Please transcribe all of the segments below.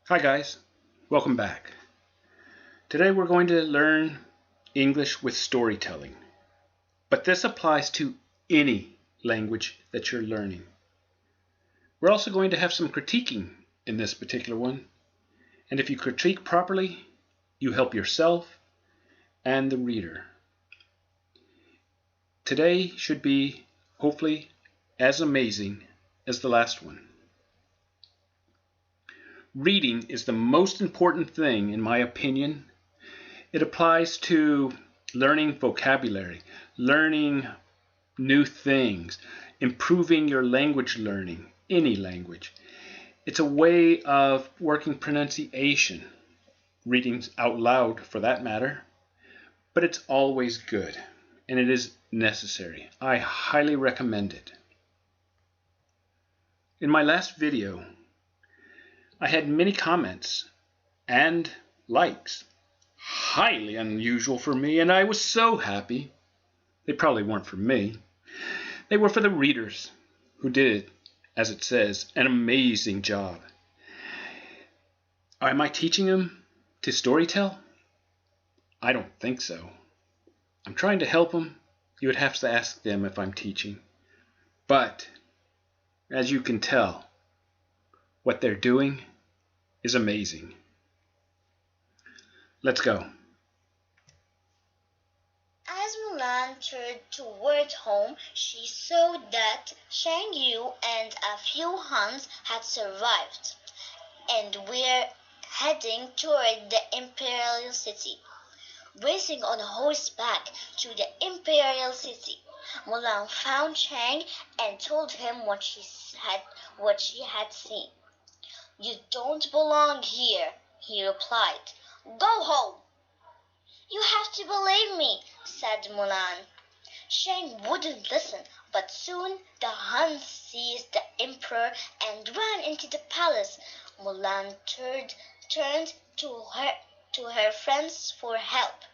Hi guys, welcome back. Today we're going to learn English with storytelling, but this applies to any language that you're learning. We're also going to have some critiquing in this particular one, and if you critique properly, you help yourself and the reader. Today should be, hopefully, as amazing as the last one. Reading is the most important thing, in my opinion. It applies to learning vocabulary, learning new things, improving your language learning, any language. It's a way of working pronunciation, reading out loud for that matter, but it's always good and it is necessary. I highly recommend it. In my last video, I had many comments and likes. Highly unusual for me, and I was so happy. They probably weren't for me. They were for the readers who did, as it says, an amazing job. Am I teaching them to storytell? I don't think so. I'm trying to help them. You would have to ask them if I'm teaching. But, as you can tell, what they're doing is amazing. Let's go. As Mulan turned toward home, she saw that Shang Yu and a few Huns had survived, and were heading toward the imperial city. Racing on horseback to the imperial city, Mulan found Shang and told him what she had seen. "You don't belong here," he replied. "Go home." "You have to believe me," said Mulan. Shang wouldn't listen, but soon the Huns seized the emperor and ran into the palace. Mulan turned to her friends for help.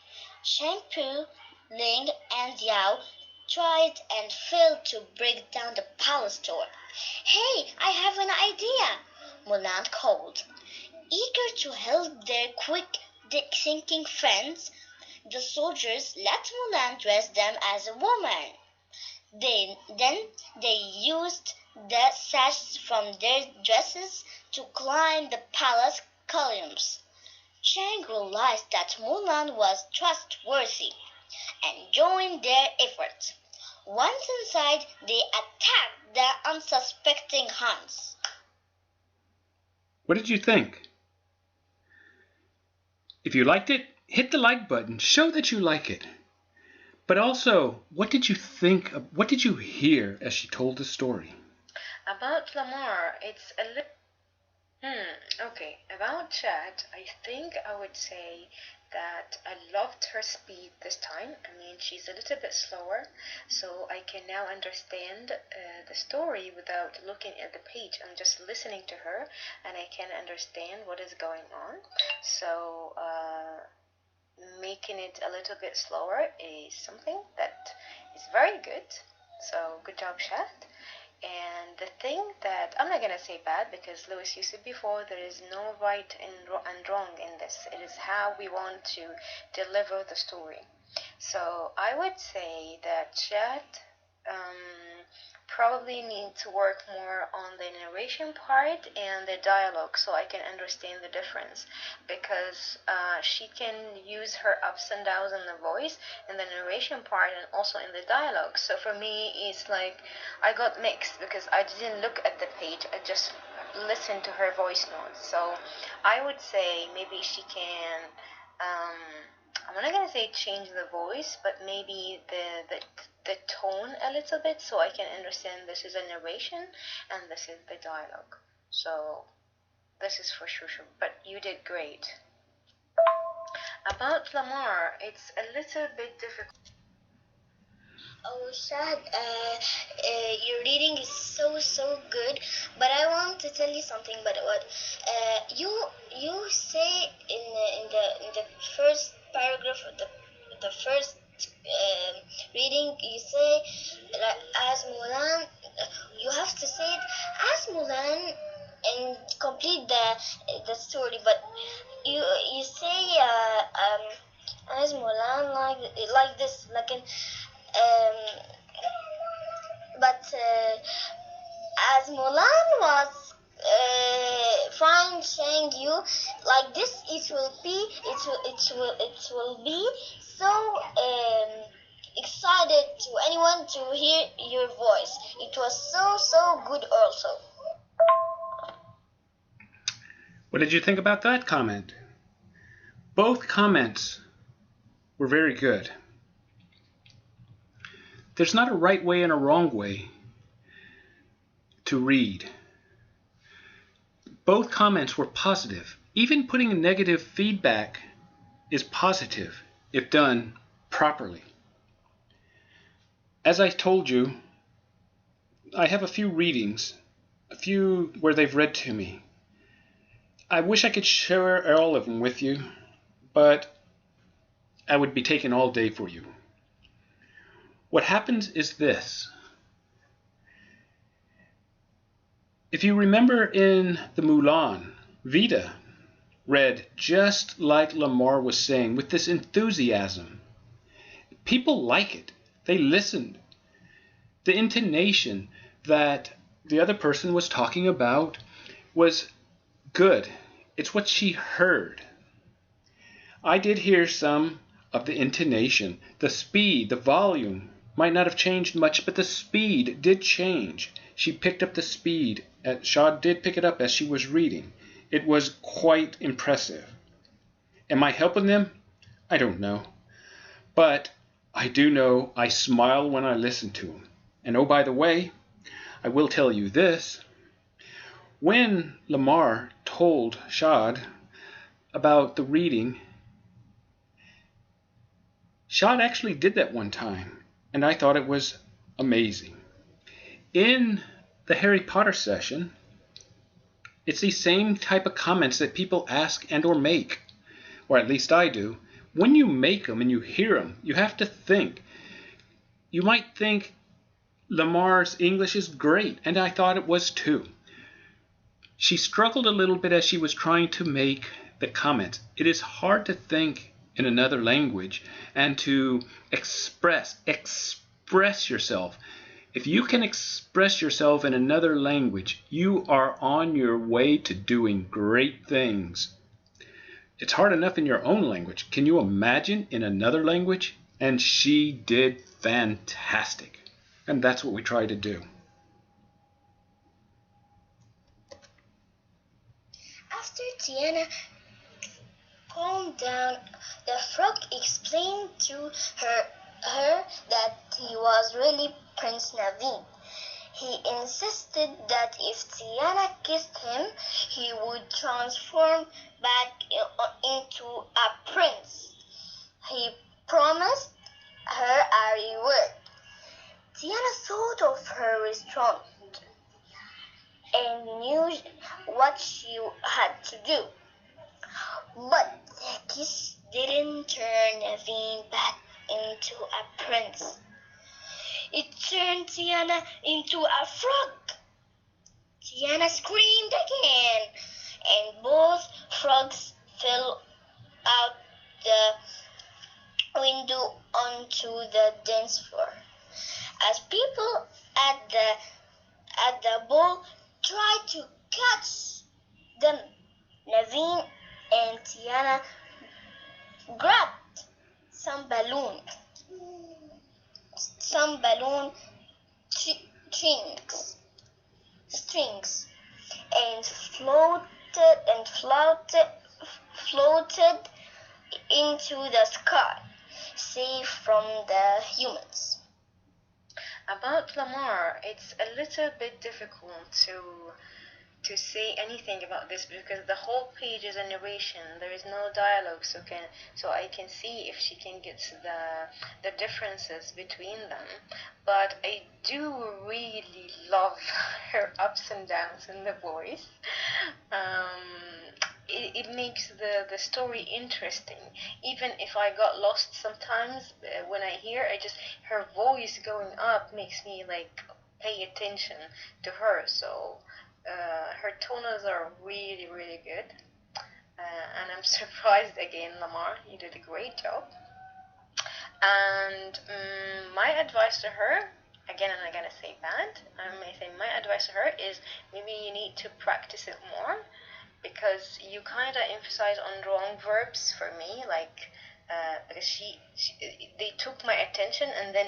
Shang Pu, Ling, and Yao tried and failed to break down the palace door. "Hey, I have an idea," Mulan called. Eager to help their quick-thinking friends, the soldiers let Mulan dress them as a woman. Then they used the sash from their dresses to climb the palace columns. Shang realized that Mulan was trustworthy and joined their efforts. Once inside, they attacked the unsuspecting Huns. What did you think? If you liked it, hit the like button. Show that you like it. But also, what did you think? What did you hear as she told the story? About Lamar, it's a little. Okay. About Chad, I think I would say that I loved her speed this time. I mean, she's a little bit slower, so I can now understand the story without looking at the page. I'm just listening to her, and I can understand what is going on. So, making it a little bit slower is something that is very good. So, good job, Chad. And the thing that I'm not gonna say bad because Lewis, you said before there is no right and wrong in this. It is how we want to deliver the story. So I would say that Chad probably need to work more on the narration part and the dialogue so I can understand the difference because she can use her ups and downs in the voice in the narration part and also in the dialogue. So for me, it's like I got mixed because I didn't look at the page, I just listened to her voice notes. So I would say maybe she can. I'm not gonna say change the voice, but maybe the tone a little bit so I can understand this is a narration and this is the dialogue. So this is for sure. But you did great. About Lamar, it's a little bit difficult. Oh, Shad, your reading is so good. But I want to tell you something. But what you say in the first paragraph of the first reading, you say as Mulan. You have to say it as Mulan and complete the story. But you say as Mulan like this, like an but as Mulan was find Shang Yu like this, it will be so excited to anyone to hear your voice. It was so good also. What did you think about that comment? Both comments were very good. There's not a right way and a wrong way to read. Both comments were positive. Even putting a negative feedback is positive if done properly. As I told you, I have a few readings, a few where they've read to me. I wish I could share all of them with you, but I would be taking all day for you. What happens is this. If you remember in the Mulan, Vida read just like Lamar was saying, with this enthusiasm. People like it. They listened. The intonation that the other person was talking about was good. It's what she heard. I did hear some of the intonation. The speed, the volume might not have changed much, but the speed did change. She picked up the speed. Shad did pick it up as she was reading. It was quite impressive. Am I helping them? I don't know. But I do know I smile when I listen to them. And oh, by the way, I will tell you this. When Lamar told Shad about the reading, Shad actually did that one time, and I thought it was amazing. In the Harry Potter session, it's the same type of comments that people ask and or make, or at least I do. When you make them and you hear them, you have to think. You might think Lamar's English is great, and I thought it was too. She struggled a little bit as she was trying to make the comments. It is hard to think in another language and to express yourself. If you can express yourself in another language, you are on your way to doing great things. It's hard enough in your own language. Can you imagine in another language? And she did fantastic. And that's what we try to do. After Tiana calmed down, the frog explained to her that he was really Prince Naveen. He insisted that if Tiana kissed him, he would transform back into a prince. He promised her a reward. Tiana thought of her restaurant and knew what she had to do. But the kiss didn't turn Naveen back into a prince. It turned Tiana into a frog. Tiana screamed again, and both frogs fell out the window onto the dance floor. As people at the ball tried to catch them, Naveen and Tiana grabbed some balloon strings and floated into the sky, safe from the humans. About Lamar, it's a little bit difficult to say anything about this because the whole page is a narration. There is no dialogue, so I can see if she can get the differences between them. But I do really love her ups and downs in the voice. It makes the story interesting. Even if I got lost sometimes when I hear, her voice going up makes me like pay attention to her. So her tonals are really, really good. And I'm surprised again, Lamar. You did a great job. And my advice to her, again, I'm not gonna say bad. I may say my advice to her is maybe you need to practice it more, because you kind of emphasize on wrong verbs for me, like because they took my attention, and then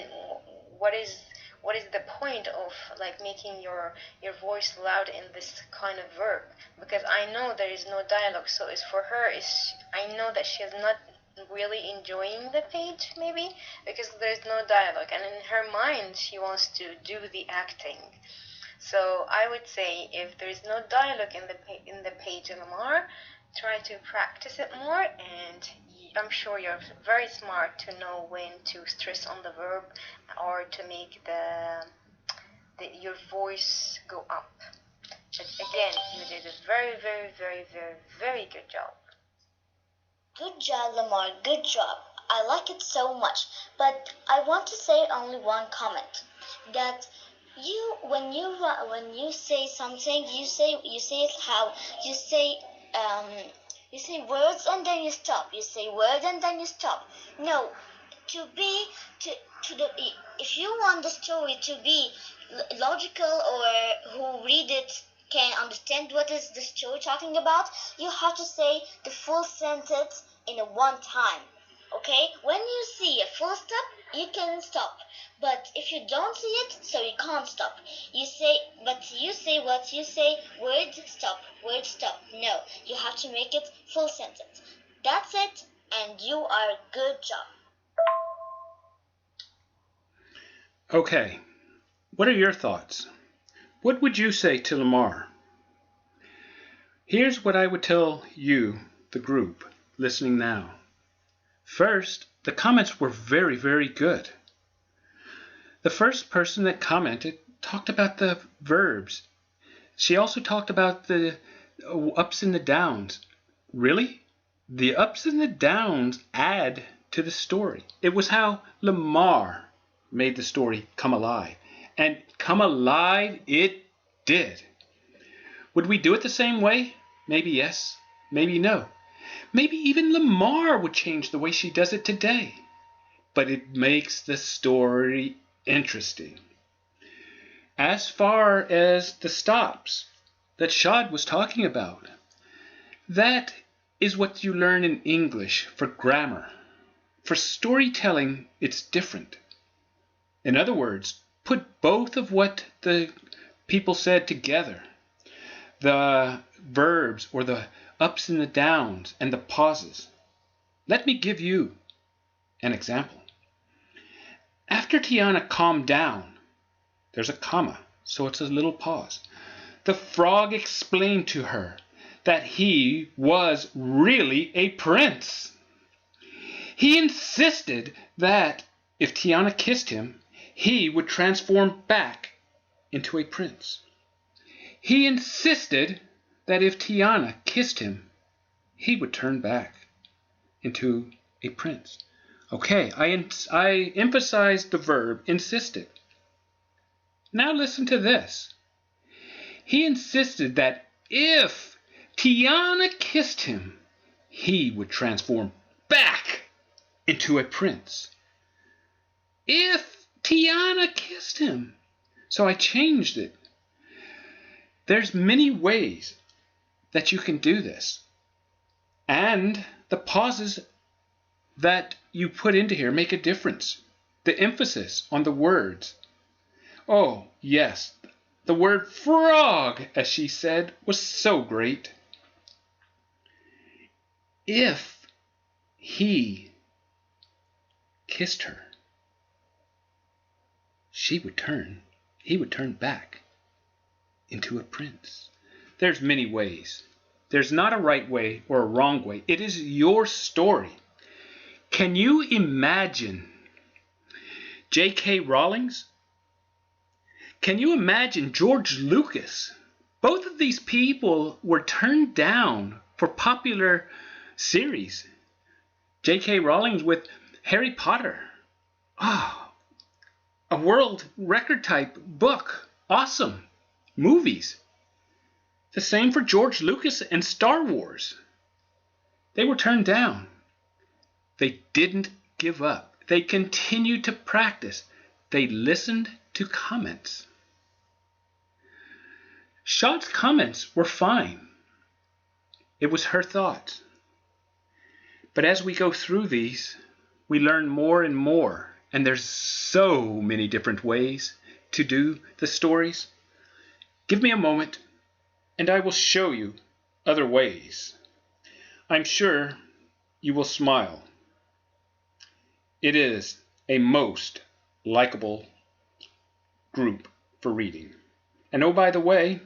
what is the point of like making your voice loud in this kind of verb? Because I know there is no dialogue, so it's for her. Is I know that she is not really enjoying the page, maybe because there's no dialogue, and in her mind she wants to do the acting. So I would say if there is no dialogue in the page, Lamar, try to practice it more, and I'm sure you're very smart to know when to stress on the verb or to make your voice go up. But again, you did a very, very, very, very, very good job. Good job, Lamar. Good job. I like it so much. But I want to say only one comment. That when you say something, you say it how um you say words and then you stop. You say words and then you stop. No, to be to the if you want the story to be logical, or who read it can understand what is the story talking about, you have to say the full sentence in a one time. Okay? When you see a full stop, you can stop. But if you don't see it, so you can't stop. You say what you say, word stop. No, you have to make it full sentence. That's it, and you are good job. Okay, what are your thoughts? What would you say to Lamar? Here's what I would tell you, the group, listening now. First, the comments were very, very good. The first person that commented talked about the verbs. She also talked about the ups and the downs. Really? The ups and the downs add to the story. It was how Lamar made the story come alive. And come alive it did. Would we do it the same way? Maybe yes, maybe no. Maybe even Lamar would change the way she does it today. But it makes the story interesting. As far as the stops that Shad was talking about, that is what you learn in English for grammar. For storytelling, it's different. In other words, put both of what the people said together. The verbs, or the ups and the downs, and the pauses. Let me give you an example. After Tiana calmed down, there's a comma, so it's a little pause. The frog explained to her that he was really a prince. He insisted that if Tiana kissed him, he would transform back into a prince. He insisted that if Tiana kissed him, he would turn back into a prince. Okay, I emphasized the verb insisted. Now listen to this. He insisted that if Tiana kissed him, he would transform back into a prince. If Tiana kissed him. So I changed it. There's many ways that you can do this. And the pauses that you put into here make a difference. The emphasis on the words. Oh, yes, the word frog, as she said, was so great. If he kissed her, he would turn back into a prince. There's many ways. There's not a right way or a wrong way. It is your story. Can you imagine J.K. Rowling's? Can you imagine George Lucas? Both of these people were turned down for popular series. J.K. Rowling with Harry Potter. A world record type book. Awesome. Movies. The same for George Lucas and Star Wars. They were turned down. They didn't give up. They continued to practice. They listened to comments. Shad's comments were fine. It was her thoughts. But as we go through these, we learn more and more. And there's so many different ways to do the stories. Give me a moment, and I will show you other ways. I'm sure you will smile. It is a most likable group for reading. And oh, by the way,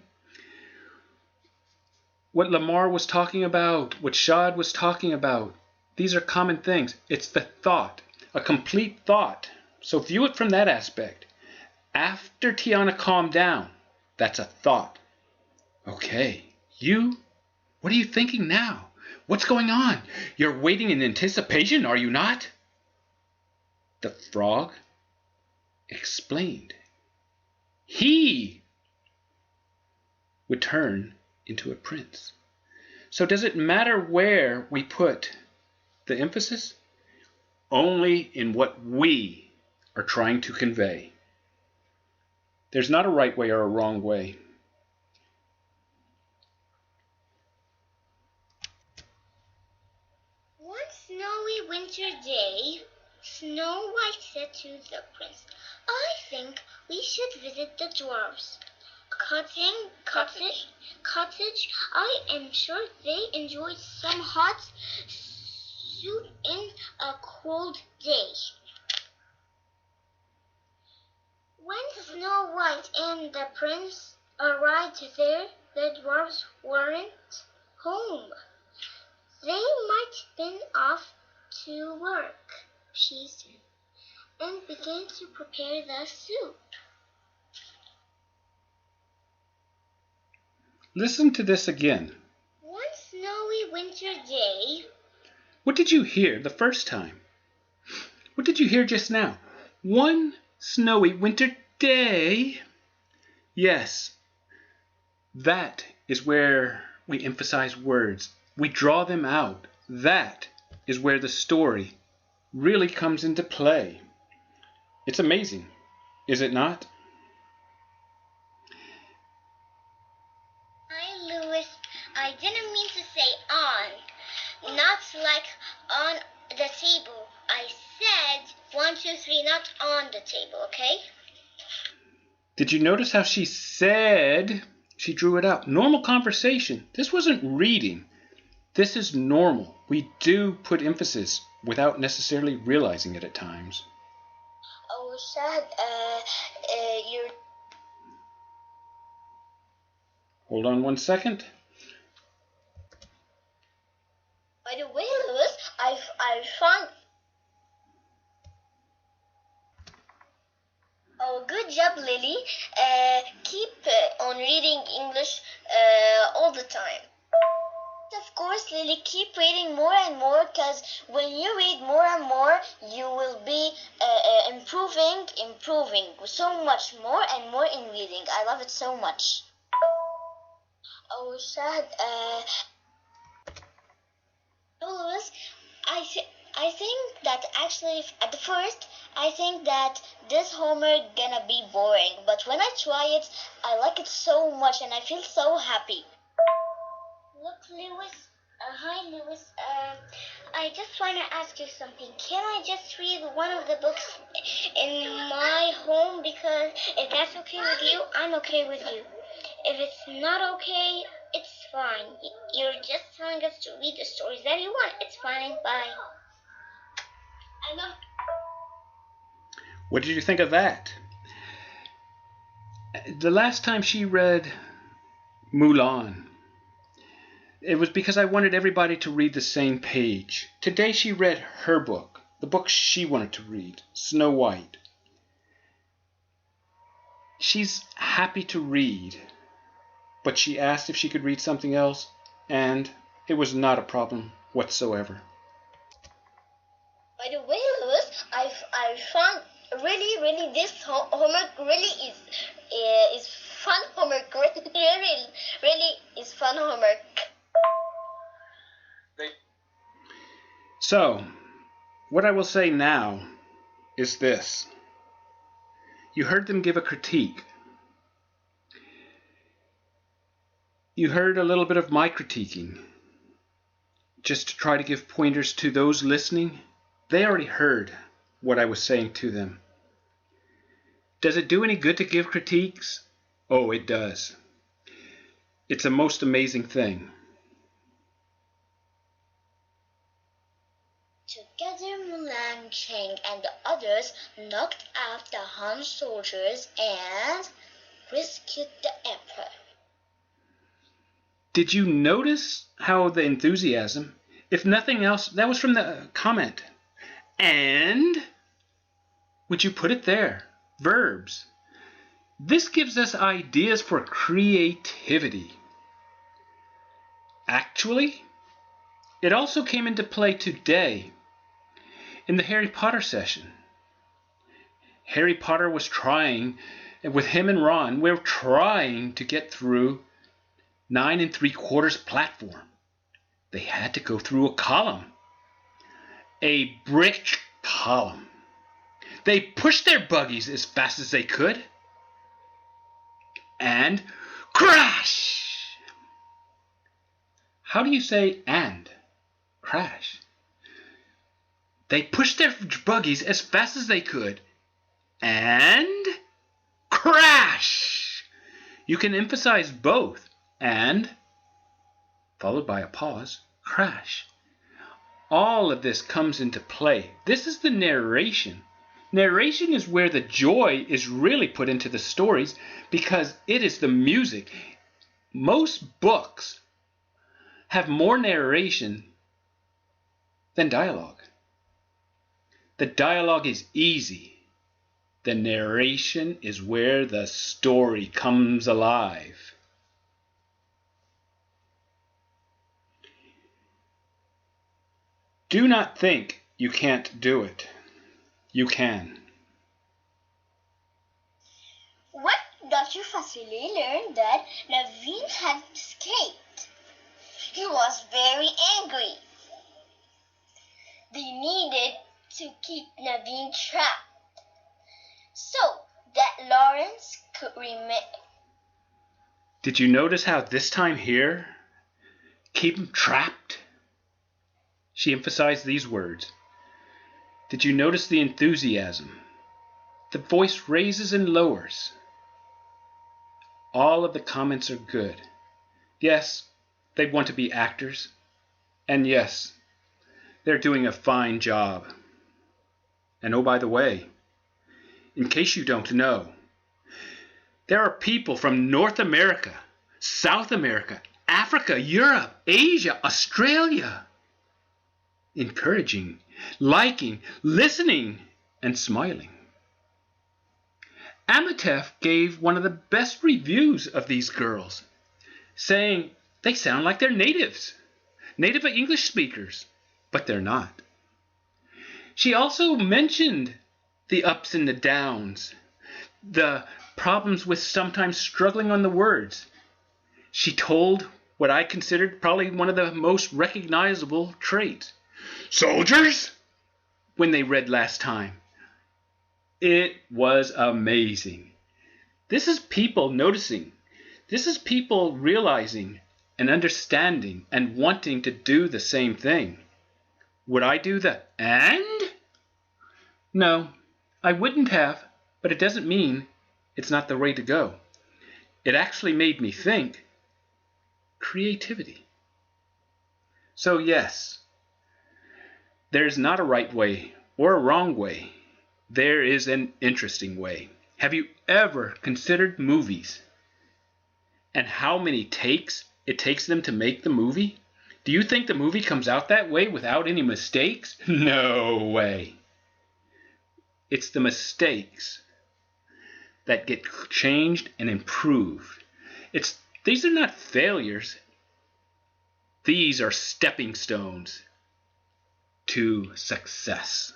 what Lamar was talking about, what Shad was talking about, these are common things. It's the thought, a complete thought. So view it from that aspect. After Tiana calmed down, that's a thought. Okay, what are you thinking now? What's going on? You're waiting in anticipation, are you not? The frog explained. He would turn into a prince. So does it matter where we put the emphasis? Only in what we are trying to convey. There's not a right way or a wrong way. One snowy winter day, Snow White said to the prince, "I think we should visit the dwarfs' cottage. I am sure they enjoy some hot soup in a cold day." When Snow White and the prince arrived there, the dwarfs weren't home. "They might been off to work," she said, and began to prepare the soup. Listen to this again. One snowy winter day. What did you hear the first time? What did you hear just now? One snowy winter day. Yes, that is where we emphasize words. We draw them out. That is where the story really comes into play. It's amazing, is it not? Hi, Louis. I didn't mean to say on. Not like on the table. I said 1, 2, 3, not on the table, okay? Did you notice how she said, she drew it out? Normal conversation. This wasn't reading. This is normal. We do put emphasis without necessarily realizing it at times. Oh, Shad, you're... Hold on one second. By the way, Louis, I found... Oh, good job, Lily. Keep on reading English all the time. Of course, Lily, keep reading more and more, because when you read more and more, you will be improving so much more and more in reading. I love it so much. Oh, Shad, Louis, I think that actually at the first I think that this homework gonna be boring, but when I try it, I like it so much and I feel so happy. Look, Lewis. Hi, Lewis. I just want to ask you something. Can I just read one of the books in my home? Because if that's okay with you, I'm okay with you. If it's not okay, it's fine. You're just telling us to read the stories that you want. It's fine. Bye. I love. What did you think of that? The last time she read Mulan, it was because I wanted everybody to read the same page. Today she read her book, the book she wanted to read, Snow White. She's happy to read, but she asked if she could read something else, and it was not a problem whatsoever. By the way, Louis, I found really this homework really is fun homework. Really is fun homework. So, what I will say now is this. You heard them give a critique. You heard a little bit of my critiquing, just to try to give pointers to those listening. They already heard what I was saying to them. Does it do any good to give critiques? Oh, it does. It's a most amazing thing. Together Mulan, Cheng, and the others knocked out the Han soldiers and rescued the emperor. Did you notice how the enthusiasm, if nothing else, that was from the comment. And would you put it there? Verbs. This gives us ideas for creativity. Actually, it also came into play today in the Harry Potter session. Harry Potter was trying, with him and Ron, we're trying to get through 9 3/4 platform. They had to go through a column. A brick column. They pushed their buggies as fast as they could. And crash! How do you say and? Crash. They pushed their buggies as fast as they could. And crash! You can emphasize both. And, followed by a pause, crash. All of this comes into play. This is the narration. Narration is where the joy is really put into the stories because it is the music. Most books have more narration than dialogue. The dialogue is easy. The narration is where the story comes alive. Do not think you can't do it. You can. What Dr. Fasili learned that Naveen had escaped. He was very angry. They needed to keep Naveen trapped so that Lawrence could remain. Did you notice how this time here, keep him trapped? She emphasized these words. Did you notice the enthusiasm? The voice raises and lowers. All of the comments are good. Yes, they want to be actors. And yes, they're doing a fine job. And oh, by the way, in case you don't know, there are people from North America, South America, Africa, Europe, Asia, Australia, encouraging, liking, listening, and smiling. Amitef gave one of the best reviews of these girls, saying they sound like they're native English speakers, but they're not. She also mentioned the ups and the downs, the problems with sometimes struggling on the words. She told what I considered probably one of the most recognizable traits. Soldiers? When they read last time. It was amazing. This is people noticing. This is people realizing and understanding and wanting to do the same thing. Would I do the and? No, I wouldn't have, but it doesn't mean it's not the way to go. It actually made me think. Creativity. So yes, there's not a right way or a wrong way. There is an interesting way. Have you ever considered movies and how many takes it takes them to make the movie? Do you think the movie comes out that way without any mistakes? No way. It's the mistakes that get changed and improved. These are not failures. These are stepping stones to success.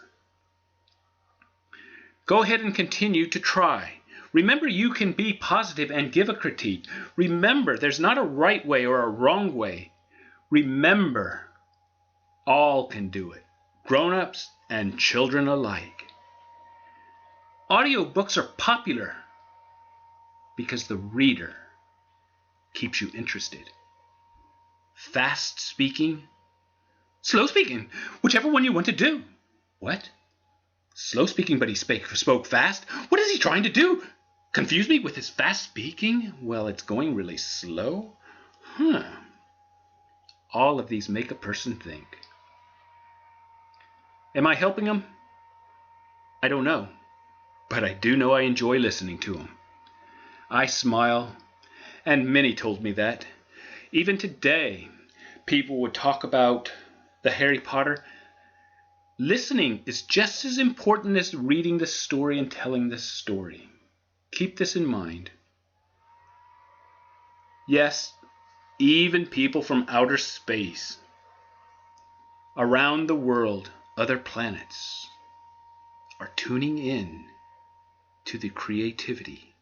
Go ahead and continue to try. Remember, you can be positive and give a critique. Remember, there's not a right way or a wrong way. Remember, all can do it, grown-ups and children alike. Audiobooks are popular because the reader keeps you interested. Fast speaking, slow speaking, whichever one you want to do. What? Slow speaking, but he spoke fast? What is he trying to do? Confuse me with his fast speaking? Well, it's going really slow. All of these make a person think. Am I helping him? I don't know, but I do know I enjoy listening to him. I smile, and many told me that. Even today, people would talk about the Harry Potter. Listening is just as important as reading the story and telling the story. Keep this in mind. Yes, even people from outer space, around the world, other planets, are tuning in to the creativity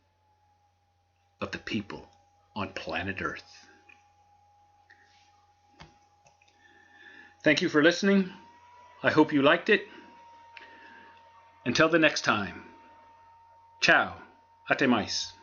of the people on planet Earth. Thank you for listening. I hope you liked it. Until the next time. Ciao. Até mais.